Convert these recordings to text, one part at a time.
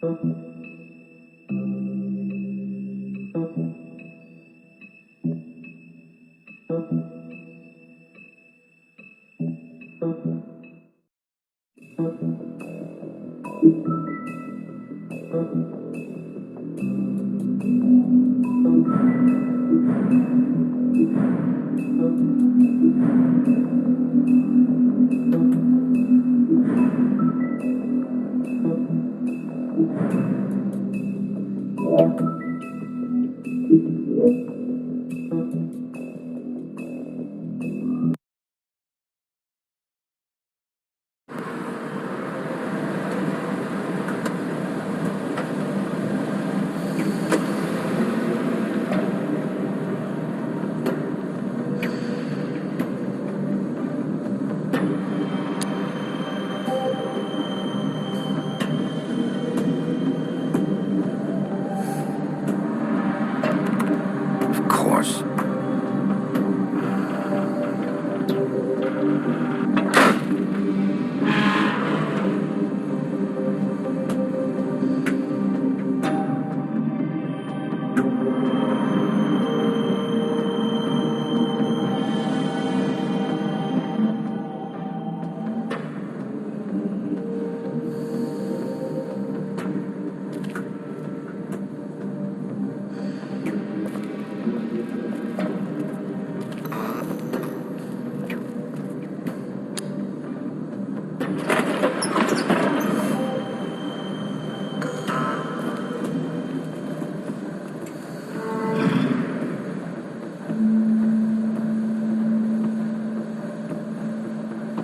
Of course.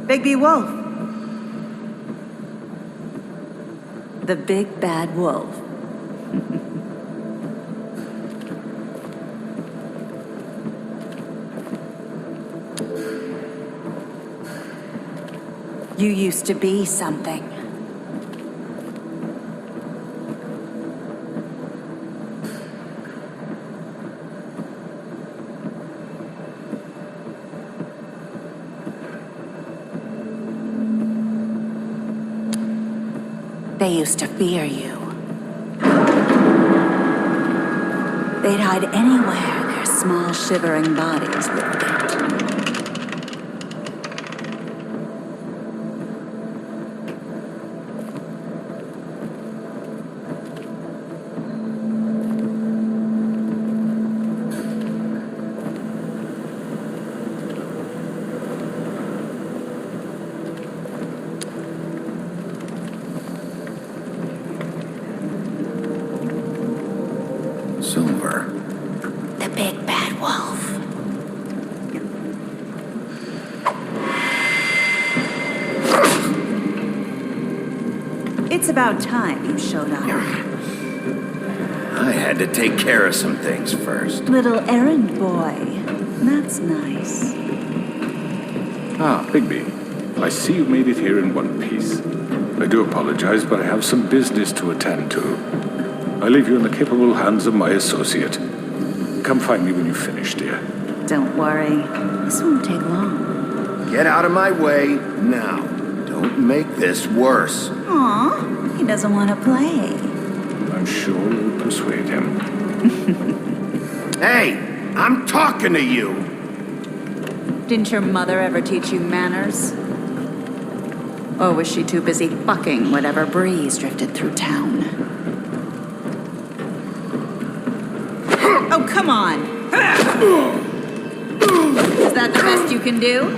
Bigby Wolf. The big bad wolf. You used to be something. They used to fear you. They'd hide anywhere their small, shivering bodies would fit. Silver. The big bad wolf. It's about time you showed up. I had to take care of some things first. Little errand boy. That's nice. Ah, Bigby. I see you made it here in one piece. I do apologize, but I have some business to attend to. I leave you in the capable hands of my associate. Come find me when you finish, dear. Don't worry. This won't take long. Get out of my way now. Don't make this worse. Aw, he doesn't want to play. I'm sure you'll persuade him. Hey, I'm talking to you. Didn't your mother ever teach you manners? Or was she too busy fucking whatever breeze drifted through town? Oh, come on! Is that the best you can do?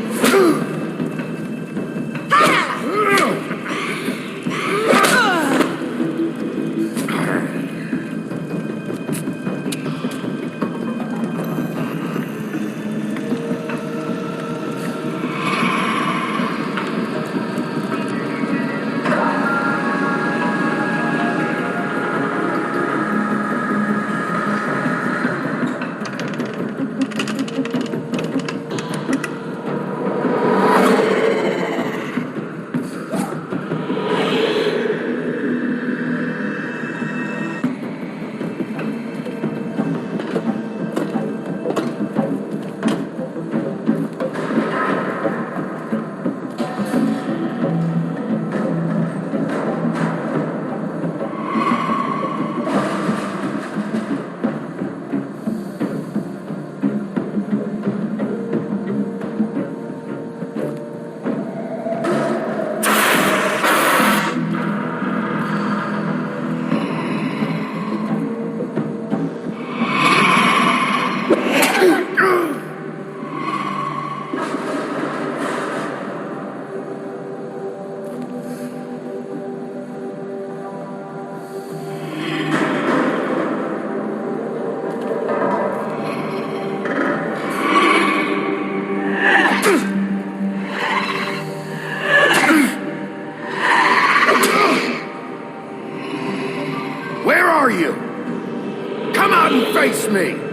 and face me!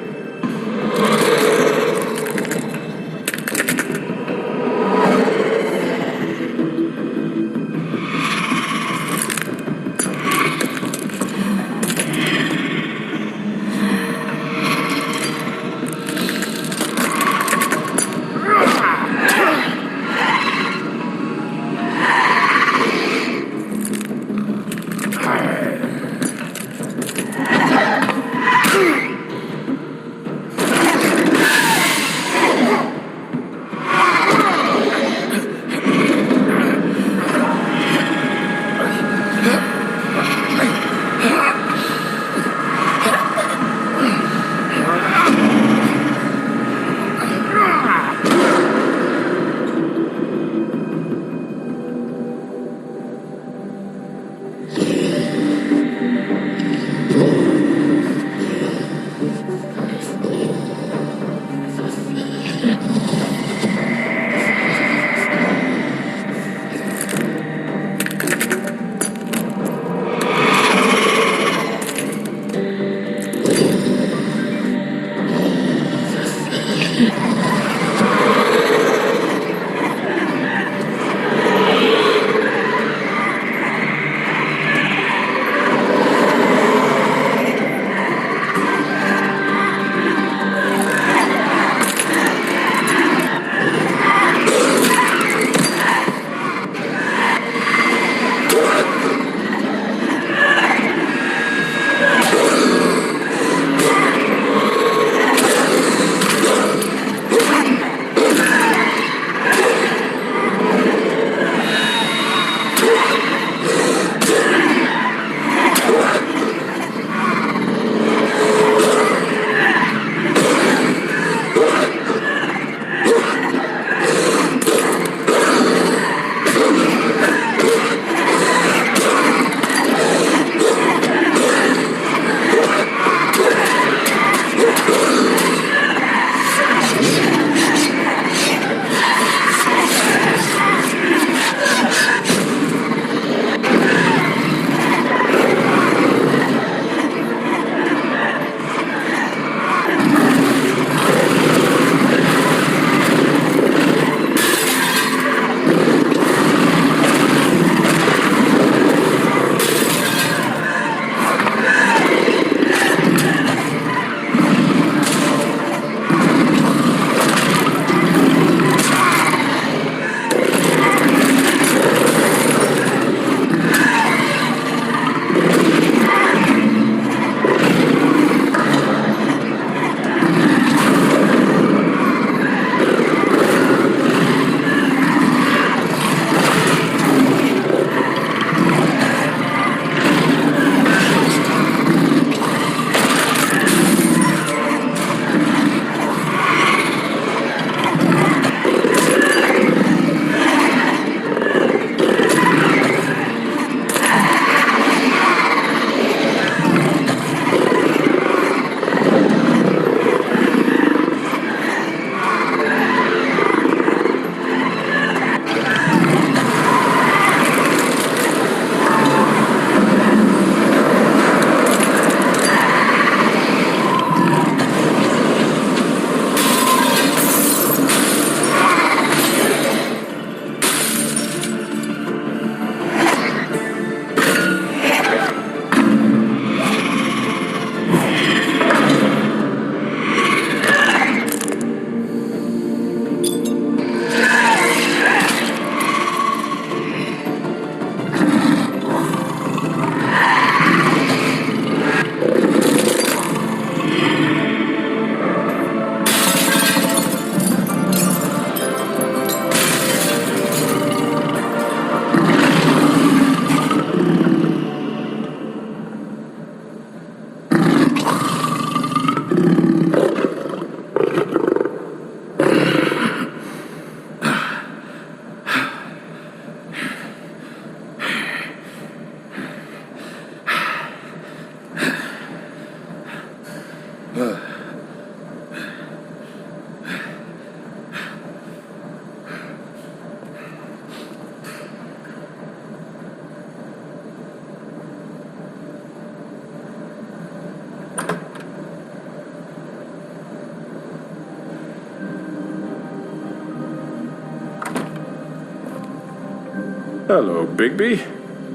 Hello, Bigby.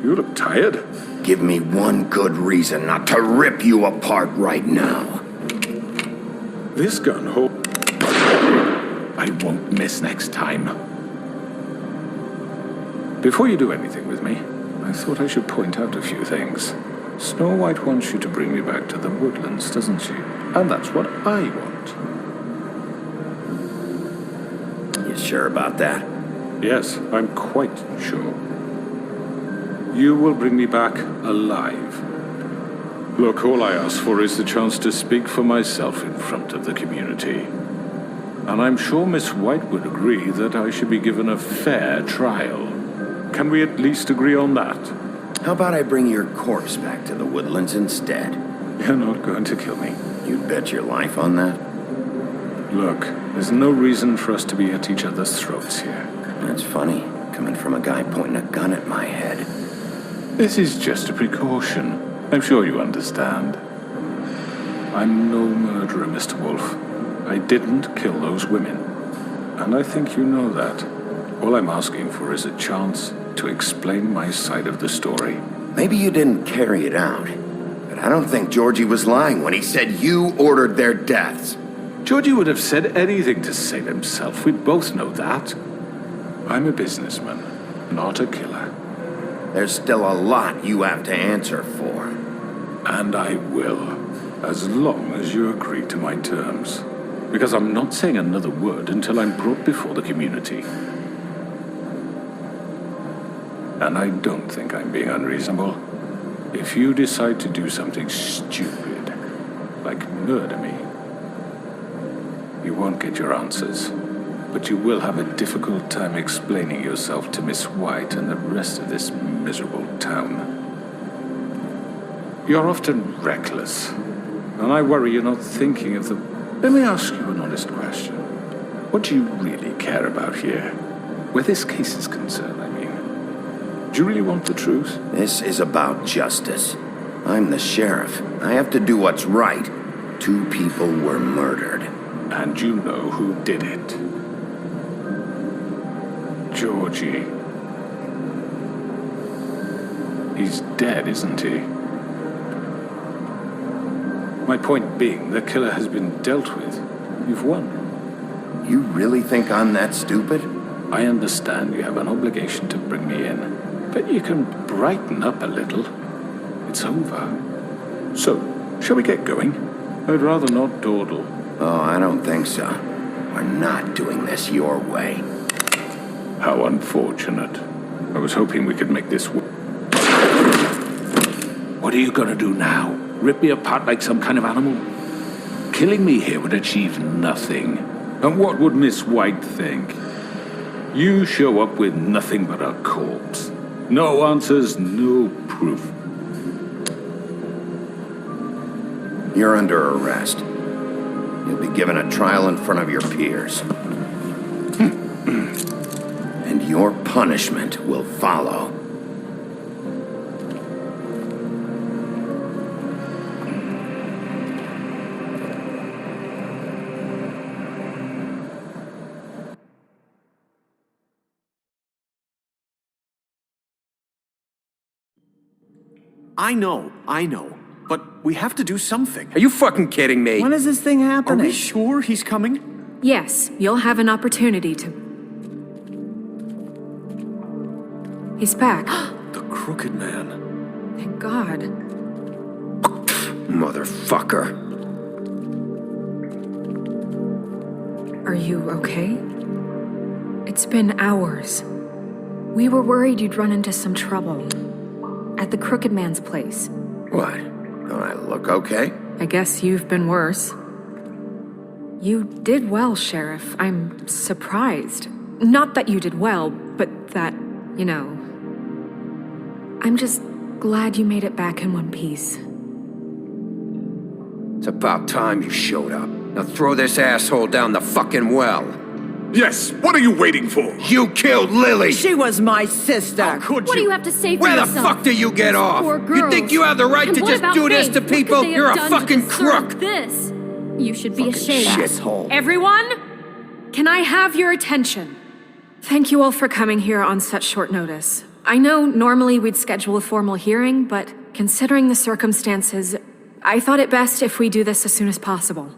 You look tired. Give me one good reason not to rip you apart right now. This gun I won't miss next time. Before you do anything with me, I thought I should point out a few things. Snow White wants you to bring me back to the woodlands, doesn't she? And that's what I want. You sure about that? Yes, I'm quite sure. You will bring me back alive. Look, all I ask for is the chance to speak for myself in front of the community. And I'm sure Miss White would agree that I should be given a fair trial. Can we at least agree on that? How about I bring your corpse back to the woodlands instead? You're not going to kill me. You'd bet your life on that? Look, there's no reason for us to be at each other's throats here. That's funny, coming from a guy pointing a gun at my head. This is just a precaution. I'm sure you understand. I'm no murderer, Mr. Wolf. I didn't kill those women. And I think you know that. All I'm asking for is a chance to explain my side of the story. Maybe you didn't carry it out, but I don't think Georgie was lying when he said you ordered their deaths. Georgie would have said anything to save himself. We both know that. I'm a businessman, not a killer. There's still a lot you have to answer for. And I will, as long as you agree to my terms. Because I'm not saying another word until I'm brought before the community. And I don't think I'm being unreasonable. If you decide to do something stupid, like murder me, you won't get your answers. But you will have a difficult time explaining yourself to Miss White and the rest of this miserable town. You're often reckless, and I worry you're not thinking of the... Let me ask you an honest question. What do you really care about here? Where this case is concerned, I mean. Do you really want the truth? This is about justice. I'm the sheriff. I have to do what's right. 2 people were murdered. And you know who did it. Georgie. He's dead, isn't he? My point being, the killer has been dealt with. You've won. You really think I'm that stupid? I understand you have an obligation to bring me in, but you can brighten up a little. It's over. So, shall we get going? I'd rather not dawdle. Oh, I don't think so. We're not doing this your way. How unfortunate. I was hoping we could make this work. What are you gonna do now? Rip me apart like some kind of animal? Killing me here would achieve nothing. And what would Miss White think? You show up with nothing but a corpse. No answers, no proof. You're under arrest. You'll be given a trial in front of your peers. And your punishment will follow. I know. But we have to do something. Are you fucking kidding me? When is this thing Are happening? we sure he's coming? Yes, you'll have an opportunity to... He's back. The Crooked Man. Thank God. Motherfucker. Are you okay? It's been hours. We were worried you'd run into some trouble. At the Crooked Man's place. What? Don't I look okay? I guess you've been worse. You did well, Sheriff. I'm surprised. Not that you did well, but that, you know... I'm just glad you made it back in one piece. It's about time you showed up. Now throw this asshole down the fucking well. Yes, what are you waiting for? You killed Lily! She was my sister. Could What do you? you have to say for Where the yourself? fuck do you get off? Poor You girls. think you have the right And to what just about do this Faith? to What could people? they have You're a done to fucking deserve crook! This. You should be Fucking ashamed. shithole. Everyone, can I have your attention? Thank you all for coming here on such short notice. I know normally we'd schedule a formal hearing, but considering the circumstances, I thought it best if we do this as soon as possible.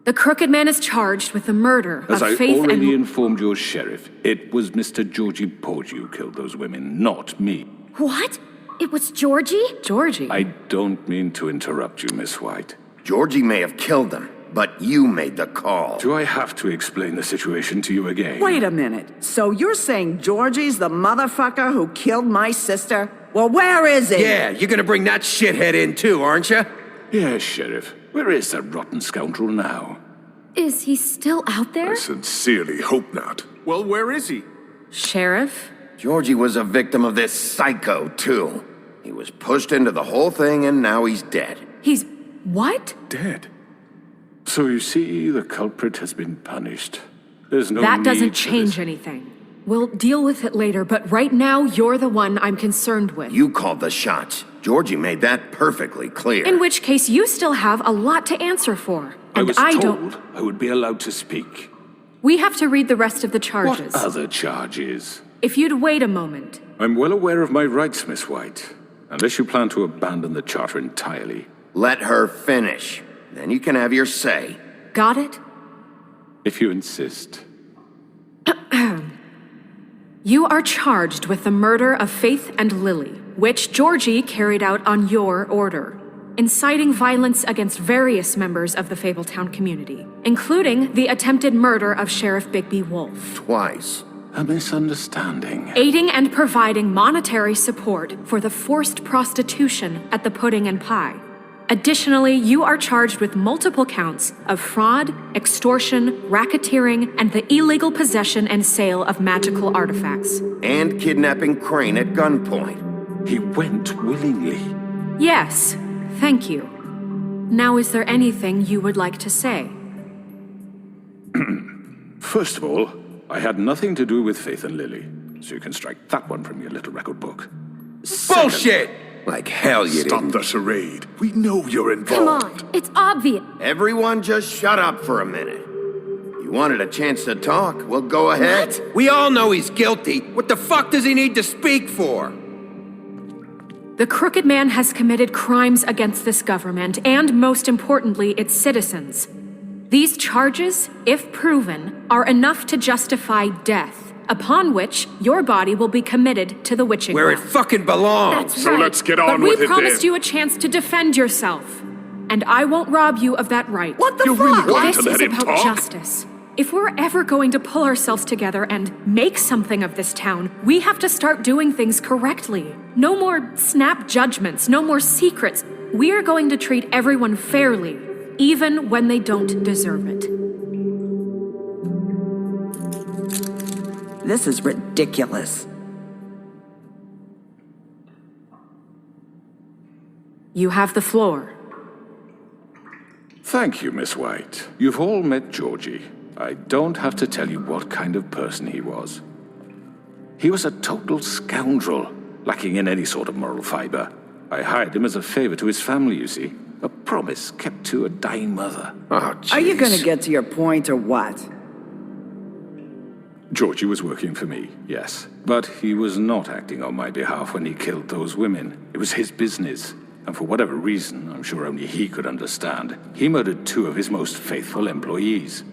The Crooked Man is charged with the murder As of I Faith already and... informed your sheriff, it was Mr. Georgie Porgy who killed those women, not me. What? It was Georgie? Georgie? I don't mean to interrupt you, Miss White. Georgie may have killed them, but you made the call. Do I have to explain the situation to you again? Wait a minute. So you're saying Georgie's the motherfucker who killed my sister? Well, where is he? Yeah, you're gonna bring that shithead in too, aren't you? Yes, Sheriff. Where is that rotten scoundrel now? Is he still out there? Sincerely hope not. Well, where is he? Sheriff? Georgie was a victim of this psycho, too. He was pushed into the whole thing and now he's dead. He's... what? Dead. So you see, the culprit has been punished. There's no That need doesn't for change this. anything. We'll deal with it later, but right now, you're the one I'm concerned with. You called the shots. Georgie made that perfectly clear. In which case, you still have a lot to answer for. I And was I told don't... I would be allowed to speak. We have to read the rest of the charges. What other charges? If you'd wait a moment. I'm well aware of my rights, Miss White. Unless you plan to abandon the charter entirely. Let her finish. Then you can have your say. Got it? If you insist. You are charged with the murder of Faith and Lily, which Georgie carried out on your order, inciting violence against various members of the Fabletown community, including the attempted murder of Sheriff Bigby Wolf, Twice. A misunderstanding. aiding and providing monetary support for the forced prostitution at the Pudding and Pie. Additionally, you are charged with multiple counts of fraud, extortion, racketeering, and the illegal possession and sale of magical artifacts. And kidnapping Crane at gunpoint. He went willingly. Yes, thank you. Now, is there anything you would like to say? First of all, I had nothing to do with Faith and Lily, so you can strike that one from your little record book. Bullshit! Like hell you Stop didn't. the charade. We know you're Come involved. on, it's obvious. Everyone just shut up for a minute. You wanted a chance to talk? Well, go ahead. We all know he's guilty. What the fuck does he need to speak for? The Crooked Man has committed crimes against this government and, most importantly, its citizens. These charges, if proven, are enough to justify death, upon which your body will be committed to the witching Where it well. fucking belongs. That's So right. let's get But on we with it promised then. you a chance to defend yourself, and I won't rob you of that right. What the You fuck? really want This to is let him about talk? justice. If we're ever going to pull ourselves together and make something of this town, we have to start doing things correctly. No more snap judgments, no more secrets. We are going to treat everyone fairly, even when they don't deserve it. This is ridiculous. You have the floor. Thank you, Miss White. You've all met Georgie. I don't have to tell you what kind of person he was. He was a total scoundrel, lacking in any sort of moral fiber. I hired him as a favor to his family, you see. A promise kept to a dying mother. Oh, Are you jeez. gonna get to your point or what? Georgie was working for me, yes. But he was not acting on my behalf when he killed those women. It was his business. And for whatever reason, I'm sure only he could understand, he murdered 2 of his most faithful employees.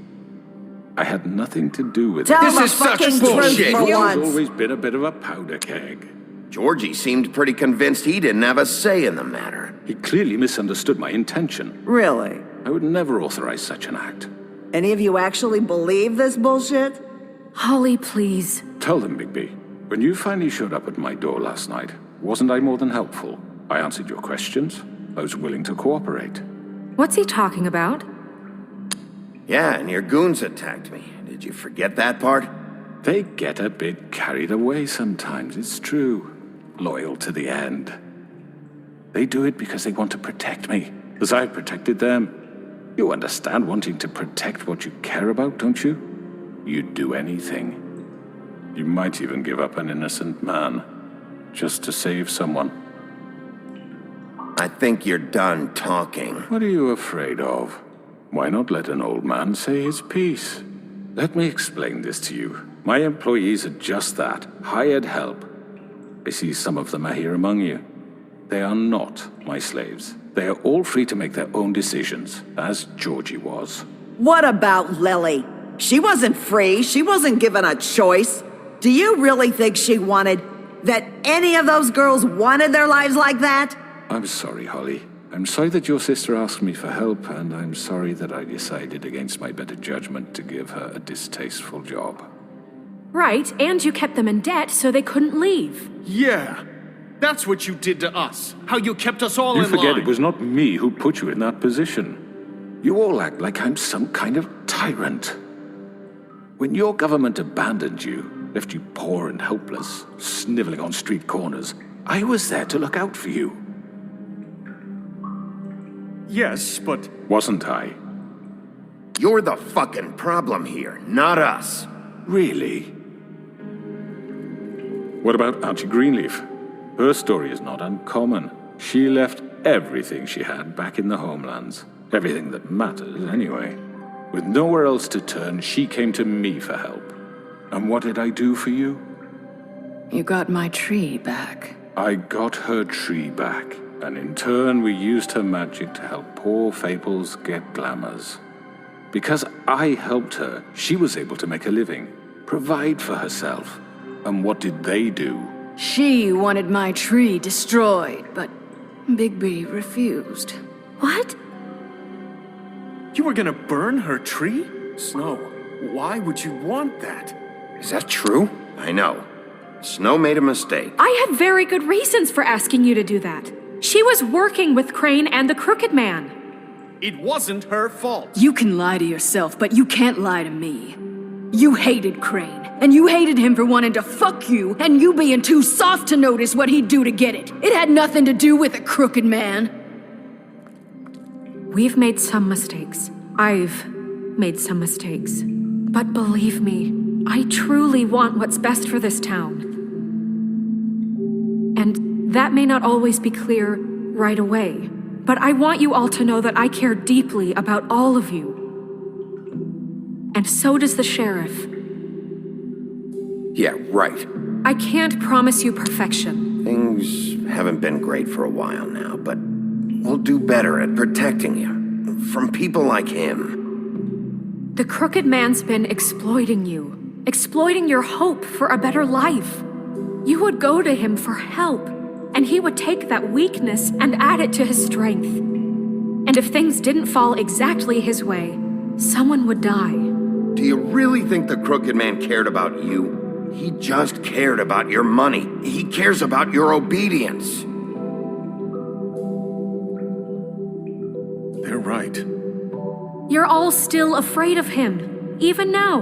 I had nothing to do with Tell it. This the is such fucking bullshit. truth for He's once. always been a bit of a powder keg. Georgie seemed pretty convinced he didn't have a say in the matter. He clearly misunderstood my intention. Really? I would never authorize such an act. Any of you actually believe this bullshit? Holly, please. Tell them, Bigby, when you finally showed up at my door last night, wasn't I more than helpful? I answered your questions. I was willing to cooperate. What's he talking about? Yeah, and your goons attacked me. Did you forget that part? They get a bit carried away sometimes, it's true. Loyal to the end. They do it because they want to protect me, as I protected them. You understand wanting to protect what you care about, don't you? You'd do anything. You might even give up an innocent man, just to save someone. I think you're done talking. What are you afraid of? Why not let an old man say his piece? Let me explain this to you. My employees are just that, hired help. I see some of them are here among you. They are not my slaves. They are all free to make their own decisions, as Georgie was. What about Lily? She wasn't free. She wasn't given a choice. Do you really think she wanted... that any of those girls wanted their lives like that? I'm sorry, Holly. I'm sorry that your sister asked me for help, and I'm sorry that I decided against my better judgment to give her a distasteful job. Right, and you kept them in debt so they couldn't leave. Yeah. That's what you did to us. How you kept us all You in line. forget it was not me who put you in that position. You all act like I'm some kind of tyrant. When your government abandoned you, left you poor and helpless, sniveling on street corners, I was there to look out for you. Yes, but... Wasn't I? You're the fucking problem here, not us. Really? What about Auntie Greenleaf? Her story is not uncommon. She left everything she had back in the homelands. Everything that matters, anyway. With nowhere else to turn, she came to me for help. And what did I do for you? You got my tree back. I got her tree back, and in turn we used her magic to help poor Fables get glamours. Because I helped her, she was able to make a living, provide for herself. And what did they do? She wanted my tree destroyed, but Bigby refused. What? You were gonna burn her tree? Snow, why would you want that? Is that true? I know. Snow made a mistake. I had very good reasons for asking you to do that. She was working with Crane and the Crooked Man. It wasn't her fault. You can lie to yourself, but you can't lie to me. You hated Crane, and you hated him for wanting to fuck you, and you being too soft to notice what he'd do to get it. It had nothing to do with the Crooked Man. We've made some mistakes. I've made some mistakes. But believe me, I truly want what's best for this town. And that may not always be clear right away, but I want you all to know that I care deeply about all of you. And so does the sheriff. Yeah, right. I can't promise you perfection. Things haven't been great for a while now, but we'll do better at protecting you from people like him. The Crooked Man's been exploiting you, exploiting your hope for a better life. You would go to him for help, and he would take that weakness and add it to his strength. And if things didn't fall exactly his way, someone would die. Do you really think the Crooked Man cared about you? He just cared about your money. He cares about your obedience. They're right. You're all still afraid of him, even now.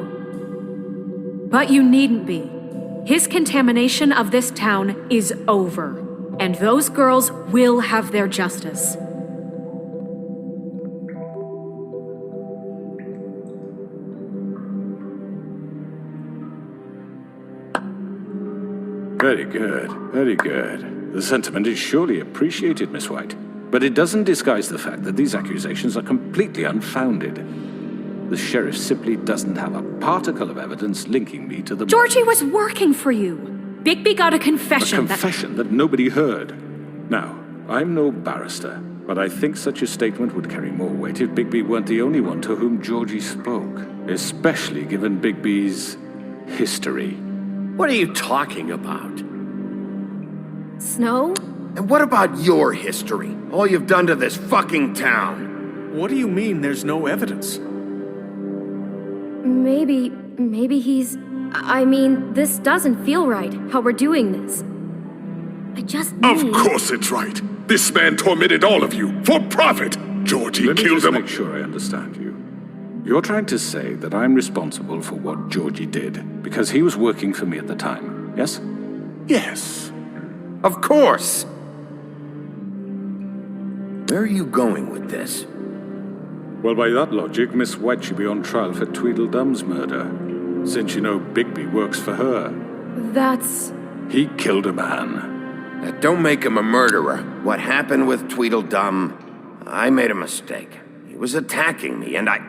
But you needn't be. His contamination of this town is over, and those girls will have their justice. Very good, very good. The sentiment is surely appreciated, Miss White. But it doesn't disguise the fact that these accusations are completely unfounded. The sheriff simply doesn't have a particle of evidence linking me to the... Georgie was working for you. Bigby got a confession. A confession that nobody heard. Now, I'm no barrister, but I think such a statement would carry more weight if Bigby weren't the only one to whom Georgie spoke, especially given Bigby's history. What are you talking about? Snow? And what about your history? All you've done to this fucking town? What do you mean there's no evidence? Maybe he's... I mean, this doesn't feel right, how we're doing this. I just need... Of course it's right. This man tormented all of you for profit. Georgie Let me killed just him. make sure I understand you. You're trying to say that I'm responsible for what Georgie did because he was working for me at the time, yes? Yes. Of course! Where are you going with this? Well, by that logic, Miss White should be on trial for Tweedledum's murder, since you know Bigby works for her. That's... He killed a man. Now, don't make him a murderer. What happened with Tweedledum, I made a mistake. He was attacking me, and I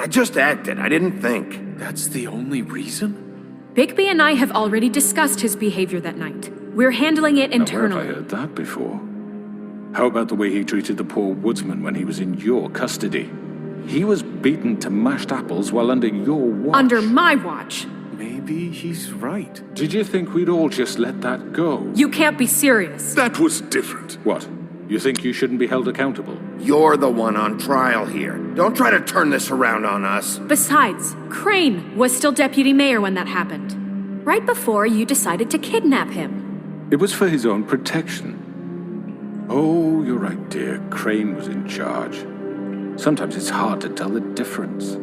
just acted. I didn't think. That's the only reason? Bigby and I have already discussed his behavior that night. We're handling it Now, where internally. have I heard that before? How about the way he treated the poor woodsman when he was in your custody? He was beaten to mashed apples while under your watch. Under my watch. Maybe he's right. Did you think we'd all just let that go? You can't be serious. That was different. What? You think you shouldn't be held accountable? You're the one on trial here. Don't try to turn this around on us. Besides, Crane was still deputy mayor when that happened. Right before you decided to kidnap him. It was for his own protection. Oh, you're right, dear. Crane was in charge. Sometimes it's hard to tell the difference.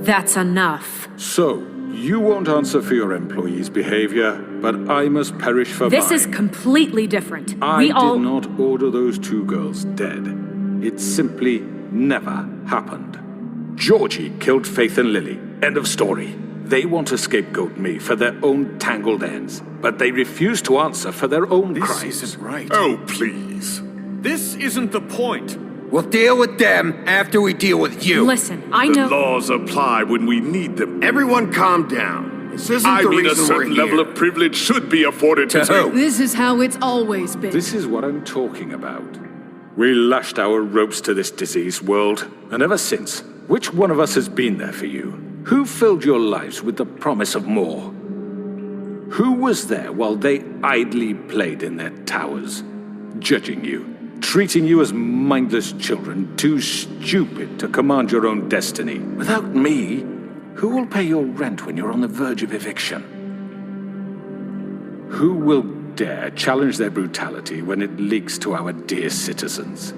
That's enough. So, you won't answer for your employees' behavior, but I must perish for This mine. is completely different. I we did all... not order those 2 girls dead. It simply never happened. Georgie killed Faith and Lily. End of story. They want to scapegoat me for their own tangled ends, but they refuse to answer for their own This crimes. isn't right. Oh, please. This isn't the point. We'll deal with them after we deal with you. Listen, I The know... laws apply when we need them. Everyone calm down. This isn't I the mean, a reason we're certain here. level of privilege should be afforded to To who? This is how it's always been. This is what I'm talking about. We lashed our ropes to this diseased world, and ever since, which one of us has been there for you? Who filled your lives with the promise of more? Who was there while they idly played in their towers, judging you, treating you as mindless children, too stupid to command your own destiny? Without me, who will pay your rent when you're on the verge of eviction? Who will dare challenge their brutality when it leaks to our dear citizens?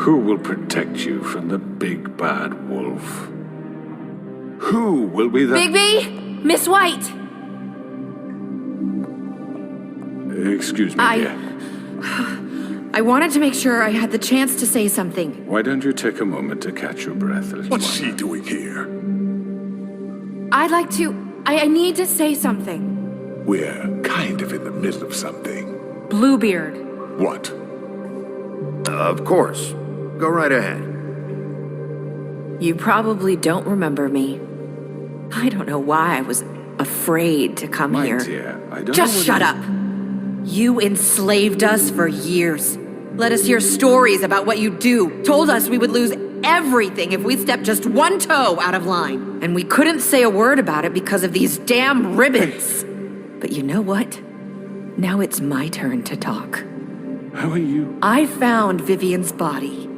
Who will protect you from the big bad wolf? Who will be the... Bigby? Miss White! Excuse me, dear. I wanted to make sure I had the chance to say something. Why don't you take a moment to catch your breath, little What's one? she doing here? I'd like to... I need to say something. We're kind of in the middle of something. Bluebeard. What? Of course. Go right ahead. You probably don't remember me. I don't know why I was afraid to come My here. dear, I don't Just know what shut you- up. You enslaved us for years. Let us hear stories about what you do. Told us we would lose everything if we stepped just one toe out of line. And we couldn't say a word about it because of these damn ribbons. But you know what? Now it's my turn to talk. How are you? I found Vivian's body.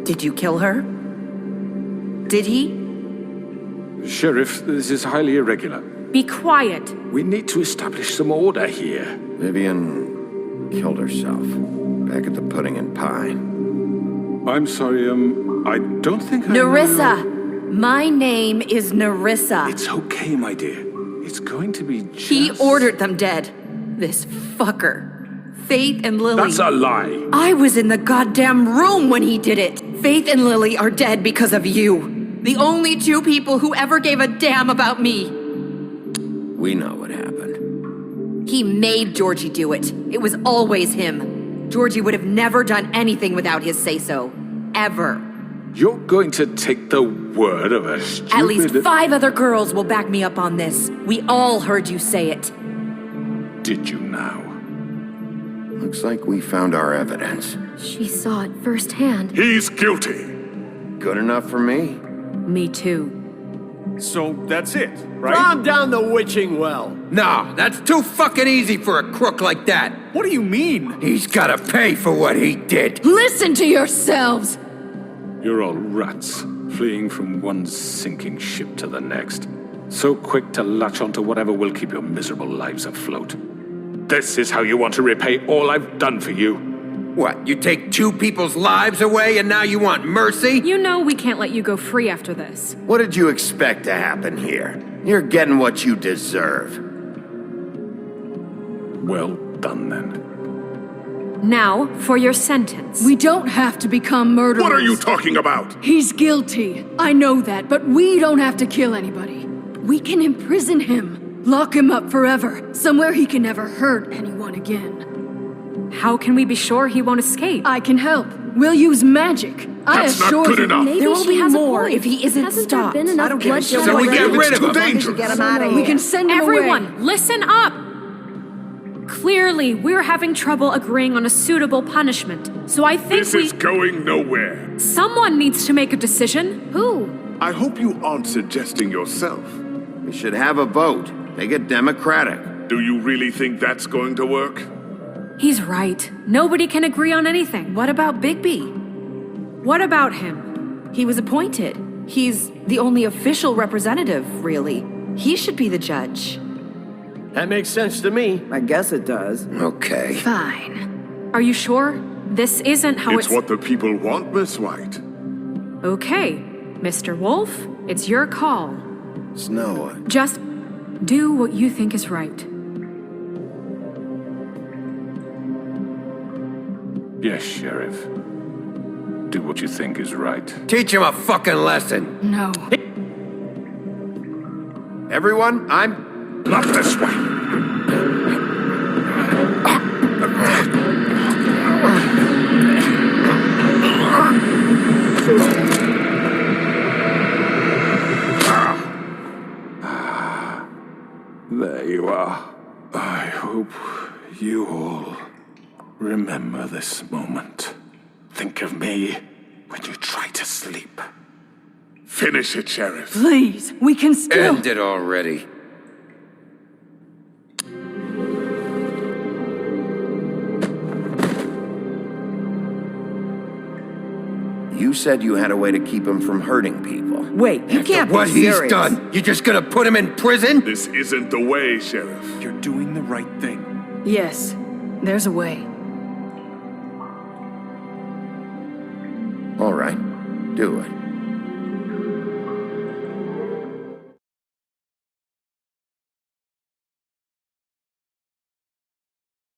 Did you kill her? Did he? Sheriff, this is highly irregular. Be quiet. We need to establish some order here. Vivian killed herself back at the Pudding and Pie. I'm sorry, I don't think I know Nerissa! your- My name is Nerissa. It's okay, my dear. It's going to be just... He ordered them dead. This fucker. Faith and Lily. That's a lie. I was in the goddamn room when he did it. Faith and Lily are dead because of you. The only 2 people who ever gave a damn about me. We know what happened. He made Georgie do it. It was always him. Georgie would have never done anything without his say-so. Ever. You're going to take the word of a stupid... At least 5 other girls will back me up on this. We all heard you say it. Did you now? Looks like we found our evidence. She saw it firsthand. He's guilty. Good enough for me. Me too. So that's it, right? Calm down the witching well. No, that's too fucking easy for a crook like that. What do you mean? He's gotta pay for what he did. Listen to yourselves! You're all rats, fleeing from one sinking ship to the next. So quick to latch onto whatever will keep your miserable lives afloat. This is how you want to repay all I've done for you. What, you take 2 people's lives away and now you want mercy? You know we can't let you go free after this. What did you expect to happen here? You're getting what you deserve. Well done, then. Now, for your sentence. We don't have to become murderers. What are you talking about? He's guilty. I know that, but we don't have to kill anybody. We can imprison him. Lock him up forever. Somewhere he can never hurt anyone again. how can we be sure he won't escape? I can help. We'll use magic. I That's not assure good you. enough. Maybe There will she be has a more point. if he isn't Hasn't stopped. there been enough I don't give a bloodshed shit. So we already? get rid of It's too him. dangerous. Get him out of We here. can send him away. Everyone, listen up! Clearly, we're having trouble agreeing on a suitable punishment. So I think This is going nowhere. someone needs to make a decision. Who? I hope you aren't suggesting yourself. We should have a vote. Make it democratic. Do you really think that's going to work? He's right. Nobody can agree on anything. What about Bigby? What about him? He was appointed. He's the only official representative, really. He should be the judge. That makes sense to me. I guess it does. Okay. Fine. Are you sure? This isn't how It's what the people want, Miss White. Okay, Mr. Wolf, it's your call. Snow, Just do what you think is right. Yes, Sheriff. Do what you think is right. Teach him a fucking lesson. No. everyone, I'm... Not this way. There you are. I hope you all remember this moment. Think of me when you try to sleep. Finish it, Sheriff. Please, we can still. End it already. You said you had a way to keep him from hurting people. Wait, you can't What be he's serious. done, you just gonna put him in prison? This isn't the way, Sheriff. You're doing the right thing. Yes, there's a way. All right, do it.